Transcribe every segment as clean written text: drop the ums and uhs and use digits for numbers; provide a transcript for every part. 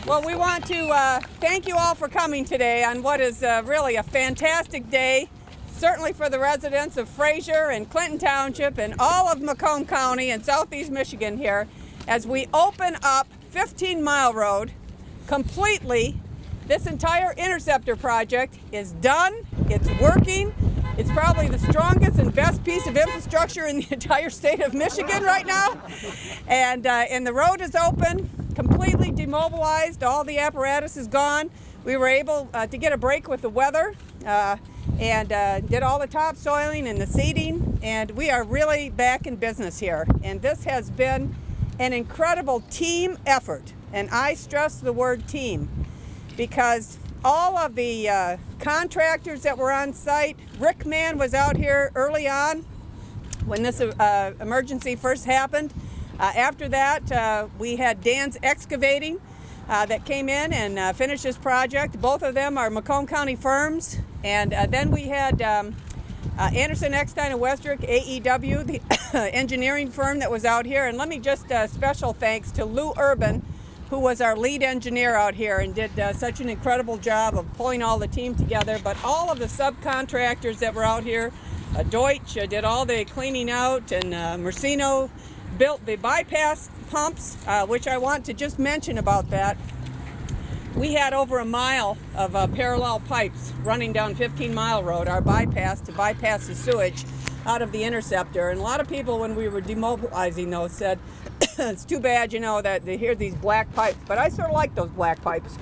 Well, we want to thank you all for coming today on what is really a fantastic day, certainly for the residents of Fraser and Clinton Township and all of Macomb County and Southeast Michigan here, as we open up 15 Mile Road completely. This entire interceptor project is done, it's working. It's probably the strongest and best piece of infrastructure in the entire state of Michigan right now. And the road is open, completely demobilized. All the apparatus is gone. We were able to get a break with the weather and did all the topsoiling and the seeding. And we are really back in business here. And this has been an incredible team effort. And I stress the word team because all of the contractors that were on site, Rick Mann was out here early on when this emergency first happened. After that, we had Dan's Excavating that came in and finished this project. Both of them are Macomb County firms. And then we had Anderson, Eckstein, and Westrick, AEW, the engineering firm that was out here. And let me just special thanks to Lou Urban, who was our lead engineer out here and did such an incredible job of pulling all the team together. But all of the subcontractors that were out here, Deutsch did all the cleaning out, and Mercino built the bypass pumps, which I want to just mention about that. We had over a mile of parallel pipes running down 15 Mile Road, our bypass, to bypass the sewage out of the interceptor. And a lot of people, when we were demobilizing those, said, it's too bad, you know, that they hear these black pipes. But I sort of like those black pipes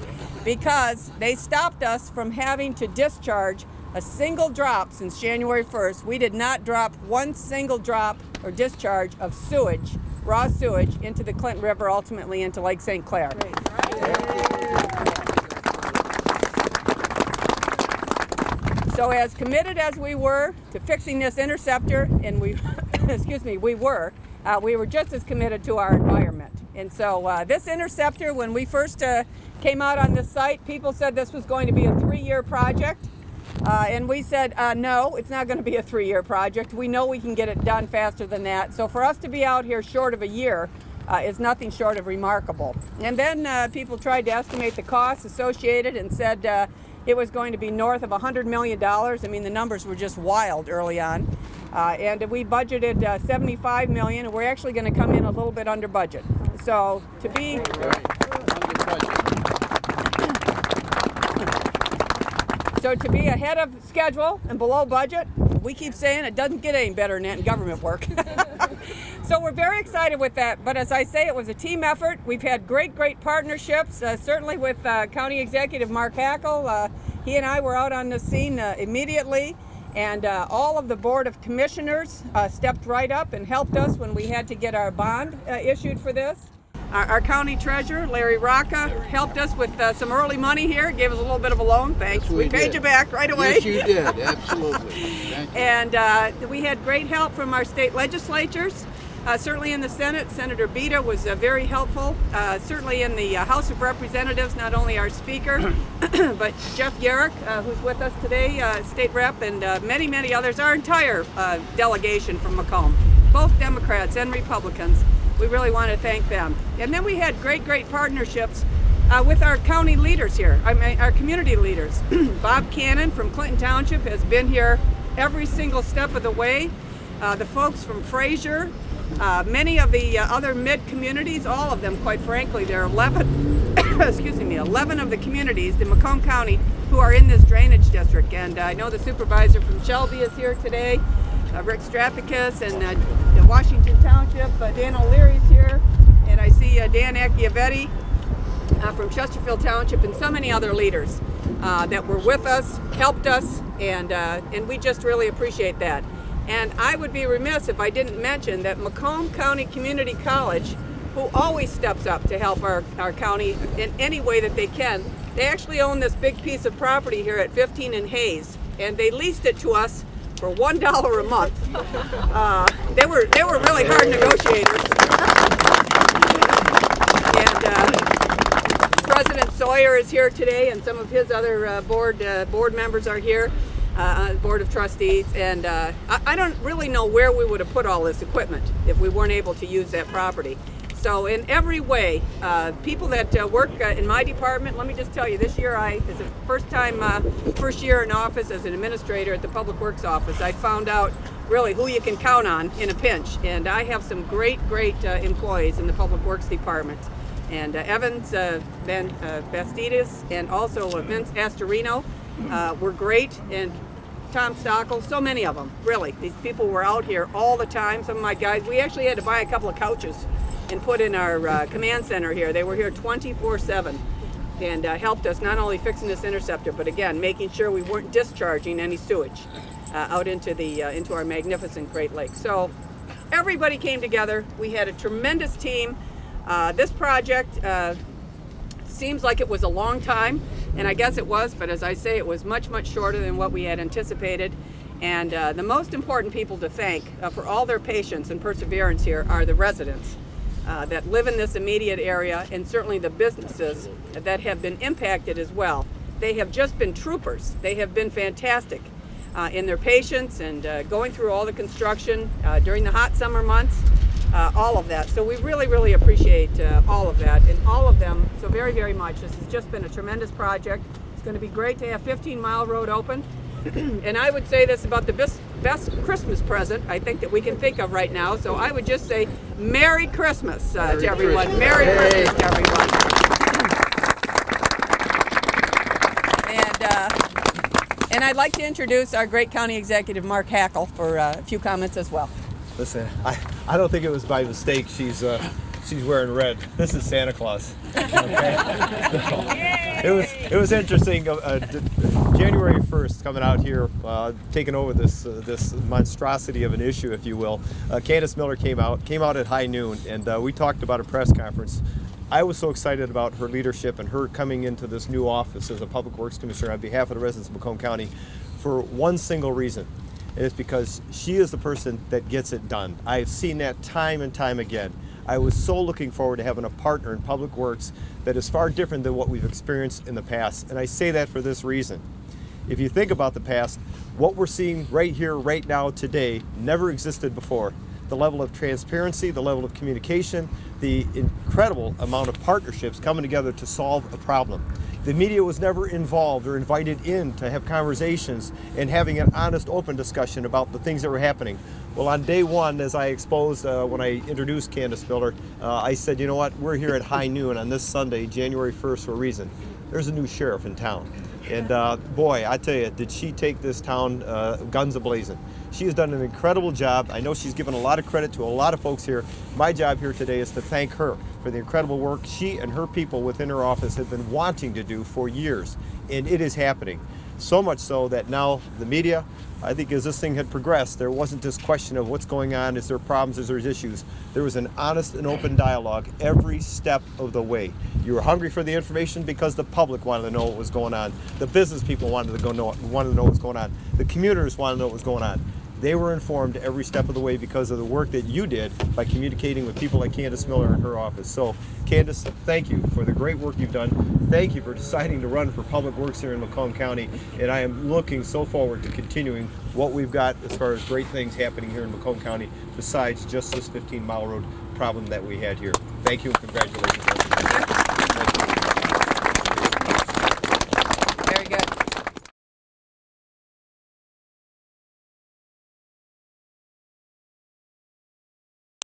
because they stopped us from having to discharge a single drop since January 1st. We did not drop one single drop or discharge of sewage, raw sewage, into the Clinton River, ultimately into Lake St. Clair. So as committed as we were to fixing this interceptor, and we, we were just as committed to our environment. And so this interceptor, when we first came out on this site, people said this was going to be a 3-year project. And we said, no, it's not going to be a 3-year project. We know we can get it done faster than that. So for us to be out here short of a year is nothing short of remarkable. And then people tried to estimate the costs associated and said it was going to be north of $100 million. I mean, the numbers were just wild early on. And we budgeted $75 million, and we're actually going to come in a little bit under budget. So to be ahead of schedule and below budget, we keep saying it doesn't get any better than that in government work. So we're very excited with that. But as I say, it was a team effort. We've had great partnerships, certainly with County Executive Mark Hackel. He and I were out on the scene immediately. And all of the Board of Commissioners stepped right up and helped us when we had to get our bond issued for this. Our county treasurer, Larry Rocca, helped us with some early money here, gave us a little bit of a loan. Thanks. Yes, we paid you back right away. Yes, you did. Absolutely. Thank you. And we had great help from our state legislatures. Certainly in the Senate, Senator Beda was very helpful. Certainly in the House of Representatives, not only our Speaker, but Jeff Yarrick, who's with us today, State Rep, and many others, our entire delegation from Macomb, both Democrats and Republicans. We really want to thank them. And then we had great partnerships with our county leaders here, our community leaders. Bob Cannon from Clinton Township has been here every single step of the way. The folks from Fraser, many of the other mid-communities, all of them, quite frankly, there are 11, 11 of the communities in Macomb County who are in this drainage district. And I know the supervisor from Shelby is here today, Rick Strapicus, and Washington Township, Dan O'Leary's here, and I see Dan Acchiavetti from Chesterfield Township, and so many other leaders that were with us, helped us, and we just really appreciate that. And I would be remiss if I didn't mention that Macomb County Community College, who always steps up to help our county in any way that they can, they actually own this big piece of property here at 15 and Hayes, and they leased it to us for $1 a month. They were really hard negotiators. And President Sawyer is here today, and some of his other board members are here. Board of Trustees, and I don't really know where we would have put all this equipment if we weren't able to use that property. So in every way, people that work in my department, let me just tell you, this year it's the first year in office as an administrator at the Public Works office. I found out really who you can count on in a pinch, and I have some great employees in the Public Works department. And Evans Van Bastidas and also Vince Astorino were great, and Tom Stockel, so many of them, really. These people were out here all the time. Some of my guys, we actually had to buy a couple of couches and put in our command center here. They were here 24/7 and helped us not only fixing this interceptor, but again, making sure we weren't discharging any sewage out into our magnificent Great Lakes. So everybody came together. We had a tremendous team. This project seems like it was a long time, and I guess it was, but as I say, it was much shorter than what we had anticipated. And the most important people to thank for all their patience and perseverance here are the residents that live in this immediate area, and certainly the businesses that have been impacted as well. They have just been troopers. They have been fantastic in their patience and going through all the construction during the hot summer months, all of that. So we really appreciate all of that and all of them so very much. This has just been a tremendous project. It's going to be great to have 15 Mile Road open. And I would say this about the best Christmas present I think that we can think of right now. So I would just say Merry Christmas to everyone. Christmas. Merry Christmas to everyone. And I'd like to introduce our great County Executive Mark Hackel for a few comments as well. Listen, I don't think it was by mistake she's wearing red. This is Santa Claus. Okay? It was interesting. January 1st, coming out here, taking over this monstrosity of an issue, if you will. Candice Miller came out at high noon, and we talked about a press conference. I was so excited about her leadership and her coming into this new office as a Public Works Commissioner on behalf of the residents of Macomb County for one single reason. And it's because she is the person that gets it done. I've seen that time and time again. I was so looking forward to having a partner in Public Works that is far different than what we've experienced in the past. And I say that for this reason. If you think about the past, what we're seeing right here, right now, today, never existed before. The level of transparency, the level of communication, the incredible amount of partnerships coming together to solve a problem. The media was never involved or invited in to have conversations and having an honest, open discussion about the things that were happening. Well, on day one, as I exposed when I introduced Candice Miller, I said, you know what, we're here at high noon on this Sunday, January 1st, for a reason. There's a new sheriff in town. And boy, I tell you, did she take this town guns a-blazing. She has done an incredible job. I know she's given a lot of credit to a lot of folks here. My job here today is to thank her for the incredible work she and her people within her office have been wanting to do for years. And it is happening. So much so that now the media, I think as this thing had progressed, there wasn't this question of what's going on, is there problems, is there issues. There was an honest and open dialogue every step of the way. You were hungry for the information because the public wanted to know what was going on. The business people wanted to know what was going on. The commuters wanted to know what was going on. They were informed every step of the way because of the work that you did by communicating with people like Candice Miller in her office. So, Candice, thank you for the great work you've done. Thank you for deciding to run for Public Works here in Macomb County. And I am looking so forward to continuing what we've got as far as great things happening here in Macomb County besides just this 15 Mile Road problem that we had here. Thank you and congratulations.